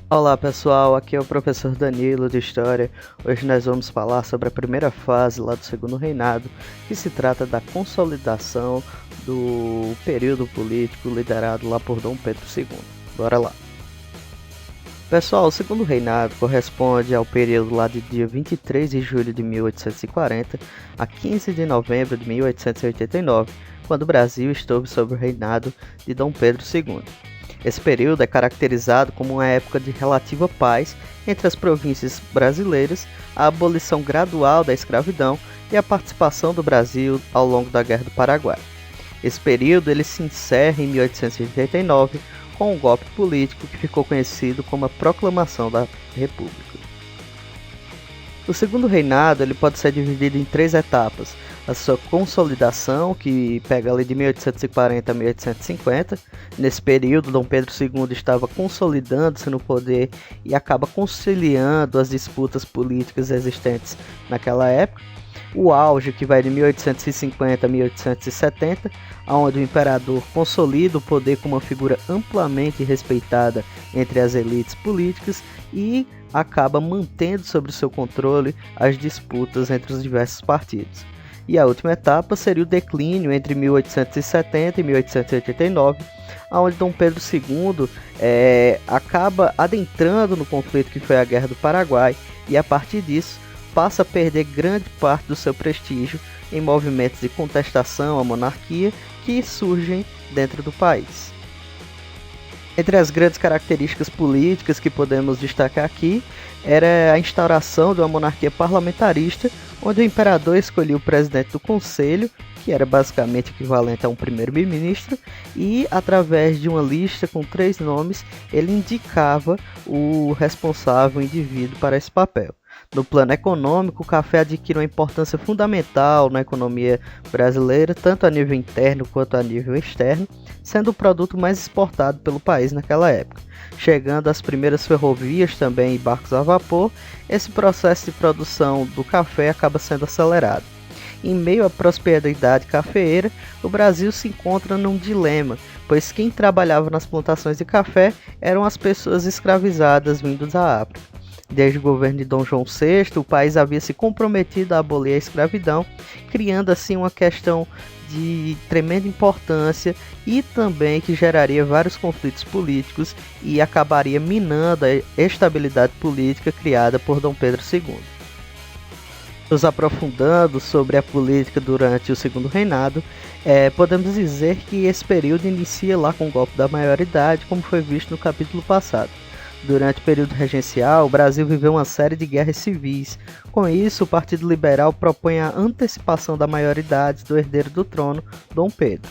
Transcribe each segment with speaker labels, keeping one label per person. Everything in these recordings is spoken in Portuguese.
Speaker 1: Olá pessoal, aqui é o professor Danilo de História. Hoje nós vamos falar sobre a primeira fase lá do Segundo Reinado, que se trata da consolidação do período político liderado lá por Dom Pedro II. Bora lá! Pessoal, o Segundo Reinado corresponde ao período lá de dia 23 de julho de 1840 a 15 de novembro de 1889, quando o Brasil esteve sob o reinado de Dom Pedro II. Esse período é caracterizado como uma época de relativa paz entre as províncias brasileiras, a abolição gradual da escravidão e a participação do Brasil ao longo da Guerra do Paraguai. Esse período ele se encerra em 1889 com um golpe político que ficou conhecido como a Proclamação da República. O Segundo Reinado ele pode ser dividido em três etapas: a sua consolidação, que pega ali de 1840 a 1850. Nesse período, Dom Pedro II estava consolidando-se no poder e acaba conciliando as disputas políticas existentes naquela época. O auge, que vai de 1850 a 1870, onde o imperador consolida o poder como uma figura amplamente respeitada entre as elites políticas e acaba mantendo sob seu controle as disputas entre os diversos partidos. E a última etapa seria o declínio entre 1870 e 1889, onde Dom Pedro II acaba adentrando no conflito que foi a Guerra do Paraguai e a partir disso passa a perder grande parte do seu prestígio em movimentos de contestação à monarquia que surgem dentro do país. Entre as grandes características políticas que podemos destacar aqui, era a instauração de uma monarquia parlamentarista, onde o imperador escolhia o presidente do conselho, que era basicamente equivalente a um primeiro-ministro, e através de uma lista com 3 nomes, ele indicava o responsável indivíduo para esse papel. No plano econômico, o café adquire uma importância fundamental na economia brasileira, tanto a nível interno quanto a nível externo, sendo o produto mais exportado pelo país naquela época. Chegando às primeiras ferrovias também e barcos a vapor, esse processo de produção do café acaba sendo acelerado. Em meio à prosperidade cafeeira, o Brasil se encontra num dilema, pois quem trabalhava nas plantações de café eram as pessoas escravizadas vindas da África. Desde o governo de Dom João VI, o país havia se comprometido a abolir a escravidão, criando assim uma questão de tremenda importância e também que geraria vários conflitos políticos e acabaria minando a estabilidade política criada por Dom Pedro II. Nos aprofundando sobre a política durante o Segundo Reinado, podemos dizer que esse período inicia lá com o golpe da maioridade, como foi visto no capítulo passado. Durante o período regencial, o Brasil viveu uma série de guerras civis. Com isso, o Partido Liberal propõe a antecipação da maioridade do herdeiro do trono, Dom Pedro.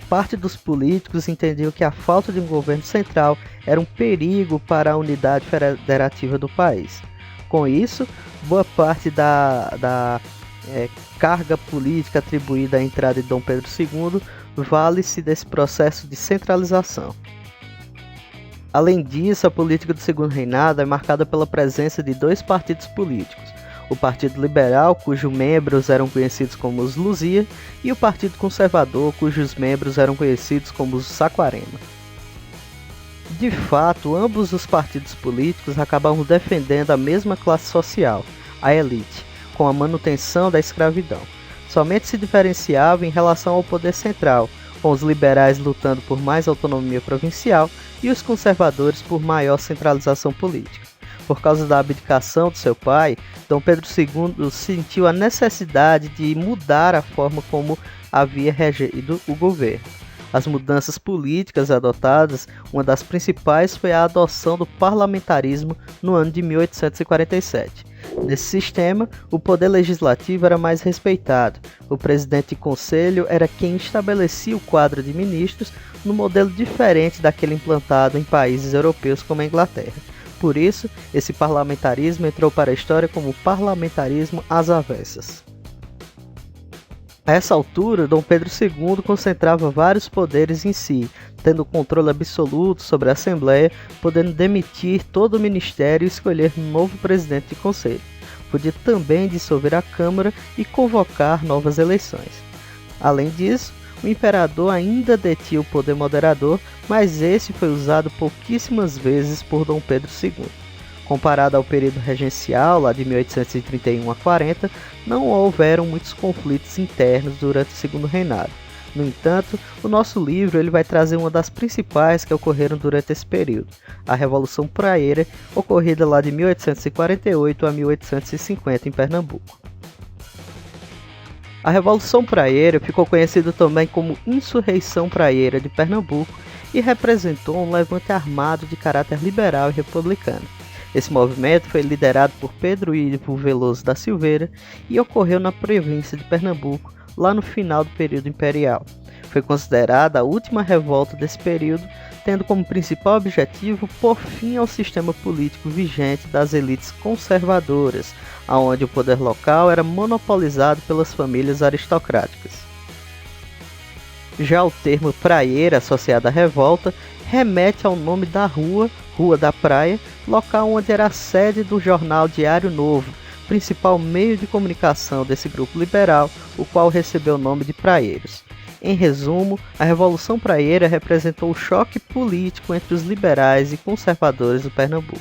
Speaker 1: Parte dos políticos entendiam que a falta de um governo central era um perigo para a unidade federativa do país. Com isso, boa parte da carga política atribuída à entrada de Dom Pedro II vale-se desse processo de centralização. Além disso, a política do Segundo Reinado é marcada pela presença de 2 partidos políticos: o Partido Liberal, cujos membros eram conhecidos como os Luzia, e o Partido Conservador, cujos membros eram conhecidos como os Saquarema. De fato, ambos os partidos políticos acabavam defendendo a mesma classe social, a elite, com a manutenção da escravidão. Somente se diferenciavam em relação ao poder central, com os liberais lutando por mais autonomia provincial e os conservadores por maior centralização política. Por causa da abdicação de seu pai, Dom Pedro II sentiu a necessidade de mudar a forma como havia regido o governo. As mudanças políticas adotadas, uma das principais foi a adoção do parlamentarismo no ano de 1847. Nesse sistema, o poder legislativo era mais respeitado. O presidente de conselho era quem estabelecia o quadro de ministros num modelo diferente daquele implantado em países europeus como a Inglaterra. Por isso, esse parlamentarismo entrou para a história como parlamentarismo às avessas. A essa altura, Dom Pedro II concentrava vários poderes em si, tendo controle absoluto sobre a Assembleia, podendo demitir todo o ministério e escolher um novo presidente de conselho. Podia também dissolver a Câmara e convocar novas eleições. Além disso, o imperador ainda detinha o poder moderador, mas esse foi usado pouquíssimas vezes por Dom Pedro II. Comparado ao período regencial, lá de 1831 a 40, não houveram muitos conflitos internos durante o segundo reinado. No entanto, o nosso livro ele vai trazer uma das principais que ocorreram durante esse período, a Revolução Praieira, ocorrida lá de 1848 a 1850 em Pernambuco. A Revolução Praieira ficou conhecida também como Insurreição Praieira de Pernambuco e representou um levante armado de caráter liberal e republicano. Esse movimento foi liderado por Pedro Ivo Veloso da Silveira e ocorreu na província de Pernambuco, lá no final do período imperial. Foi considerada a última revolta desse período, tendo como principal objetivo pôr fim ao sistema político vigente das elites conservadoras, onde o poder local era monopolizado pelas famílias aristocráticas. Já o termo praieira associado à revolta remete ao nome da rua, Rua da Praia, local onde era a sede do jornal Diário Novo, principal meio de comunicação desse grupo liberal, o qual recebeu o nome de Praieiros. Em resumo, a Revolução Praieira representou o choque político entre os liberais e conservadores do Pernambuco.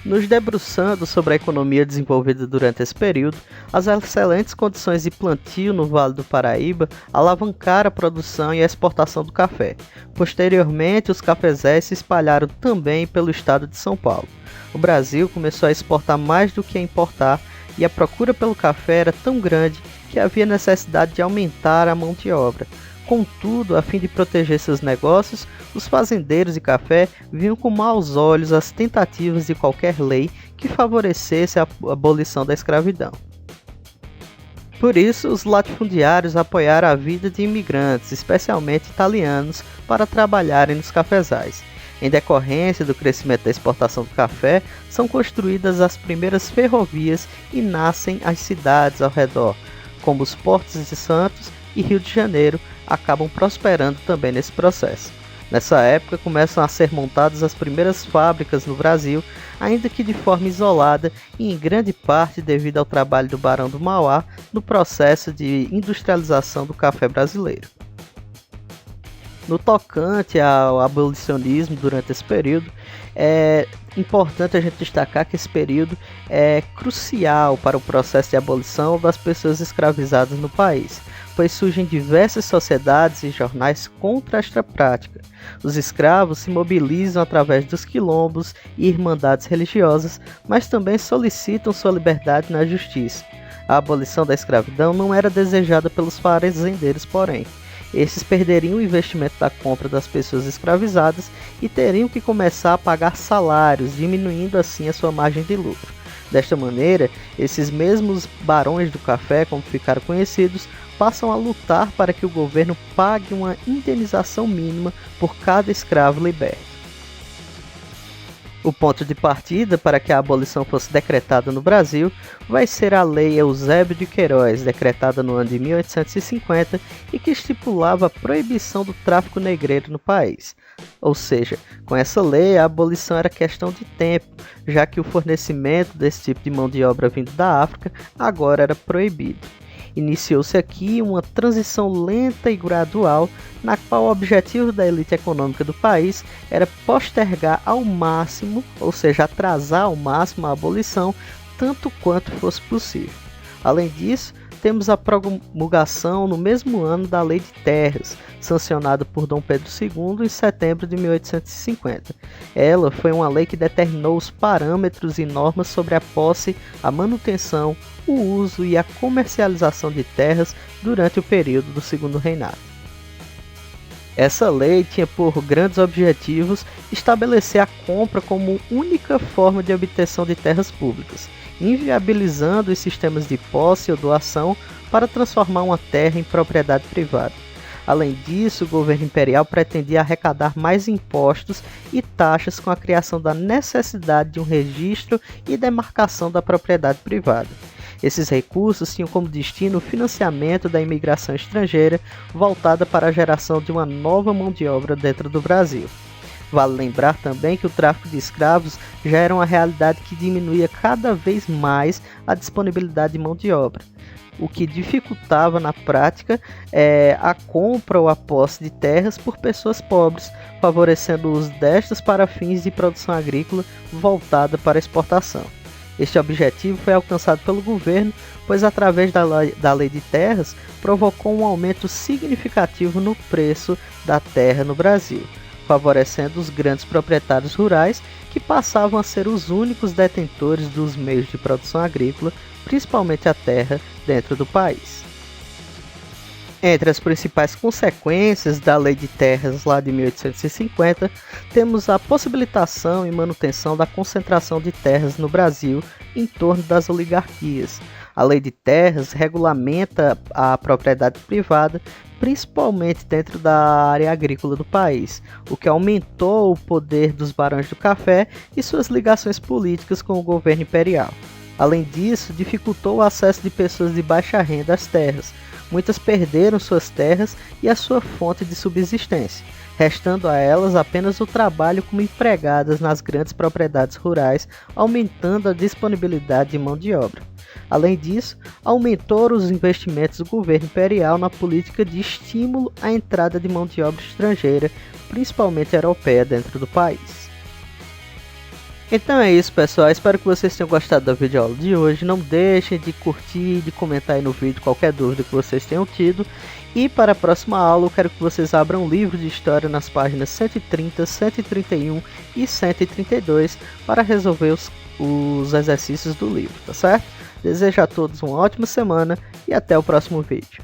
Speaker 1: Nos debruçando sobre a economia desenvolvida durante esse período, as excelentes condições de plantio no Vale do Paraíba alavancaram a produção e a exportação do café. Posteriormente, os cafezais se espalharam também pelo estado de São Paulo. O Brasil começou a exportar mais do que a importar e a procura pelo café era tão grande que havia necessidade de aumentar a mão de obra. Contudo, a fim de proteger seus negócios, os fazendeiros de café viam com maus olhos as tentativas de qualquer lei que favorecesse a abolição da escravidão. Por isso, os latifundiários apoiaram a vida de imigrantes, especialmente italianos, para trabalharem nos cafezais. Em decorrência do crescimento da exportação do café, são construídas as primeiras ferrovias e nascem as cidades ao redor, como os portos de Santos e Rio de Janeiro, acabam prosperando também nesse processo. Nessa época começam a ser montadas as primeiras fábricas no Brasil, ainda que de forma isolada e em grande parte devido ao trabalho do Barão do Mauá no processo de industrialização do café brasileiro. No tocante ao abolicionismo durante esse período, é importante a gente destacar que esse período é crucial para o processo de abolição das pessoas escravizadas no país, pois surgem diversas sociedades e jornais contra esta prática. Os escravos se mobilizam através dos quilombos e irmandades religiosas, mas também solicitam sua liberdade na justiça. A abolição da escravidão não era desejada pelos fazendeiros, porém. Esses perderiam o investimento da compra das pessoas escravizadas e teriam que começar a pagar salários, diminuindo assim a sua margem de lucro. Desta maneira, esses mesmos barões do café, como ficaram conhecidos, passam a lutar para que o governo pague uma indenização mínima por cada escravo liberto. O ponto de partida para que a abolição fosse decretada no Brasil vai ser a Lei Eusébio de Queiroz, decretada no ano de 1850 e que estipulava a proibição do tráfico negreiro no país. Ou seja, com essa lei a abolição era questão de tempo, já que o fornecimento desse tipo de mão de obra vindo da África agora era proibido. Iniciou-se aqui uma transição lenta e gradual, na qual o objetivo da elite econômica do país era postergar ao máximo, ou seja, atrasar ao máximo a abolição, tanto quanto fosse possível. Além disso, temos a promulgação no mesmo ano da Lei de Terras, sancionada por Dom Pedro II em setembro de 1850. Ela foi uma lei que determinou os parâmetros e normas sobre a posse, a manutenção, o uso e a comercialização de terras durante o período do Segundo Reinado. Essa lei tinha por grandes objetivos estabelecer a compra como única forma de obtenção de terras públicas, inviabilizando os sistemas de posse ou doação para transformar uma terra em propriedade privada. Além disso, o governo imperial pretendia arrecadar mais impostos e taxas com a criação da necessidade de um registro e demarcação da propriedade privada. Esses recursos tinham como destino o financiamento da imigração estrangeira voltada para a geração de uma nova mão de obra dentro do Brasil. Vale lembrar também que o tráfico de escravos já era uma realidade que diminuía cada vez mais a disponibilidade de mão de obra. o que dificultava na prática a compra ou a posse de terras por pessoas pobres, favorecendo o uso destas para fins de produção agrícola voltada para a exportação. Este objetivo foi alcançado pelo governo, pois através da lei de terras provocou um aumento significativo no preço da terra no Brasil, favorecendo os grandes proprietários rurais que passavam a ser os únicos detentores dos meios de produção agrícola, principalmente a terra, dentro do país. Entre as principais consequências da Lei de Terras lá de 1850, temos a possibilitação e manutenção da concentração de terras no Brasil em torno das oligarquias. A Lei de Terras regulamenta a propriedade privada, principalmente dentro da área agrícola do país, o que aumentou o poder dos barões do café e suas ligações políticas com o governo imperial. Além disso, dificultou o acesso de pessoas de baixa renda às terras. Muitas perderam suas terras e a sua fonte de subsistência, restando a elas apenas o trabalho como empregadas nas grandes propriedades rurais, aumentando a disponibilidade de mão de obra. Além disso, aumentou os investimentos do governo imperial na política de estímulo à entrada de mão de obra estrangeira, principalmente europeia, dentro do país. Então é isso, pessoal, espero que vocês tenham gostado da videoaula de hoje. Não deixem de curtir, de comentar aí no vídeo qualquer dúvida que vocês tenham tido. E para a próxima aula eu quero que vocês abram um livro de história nas páginas 130, 131 e 132 para resolver os exercícios do livro, tá certo? Desejo a todos uma ótima semana e até o próximo vídeo.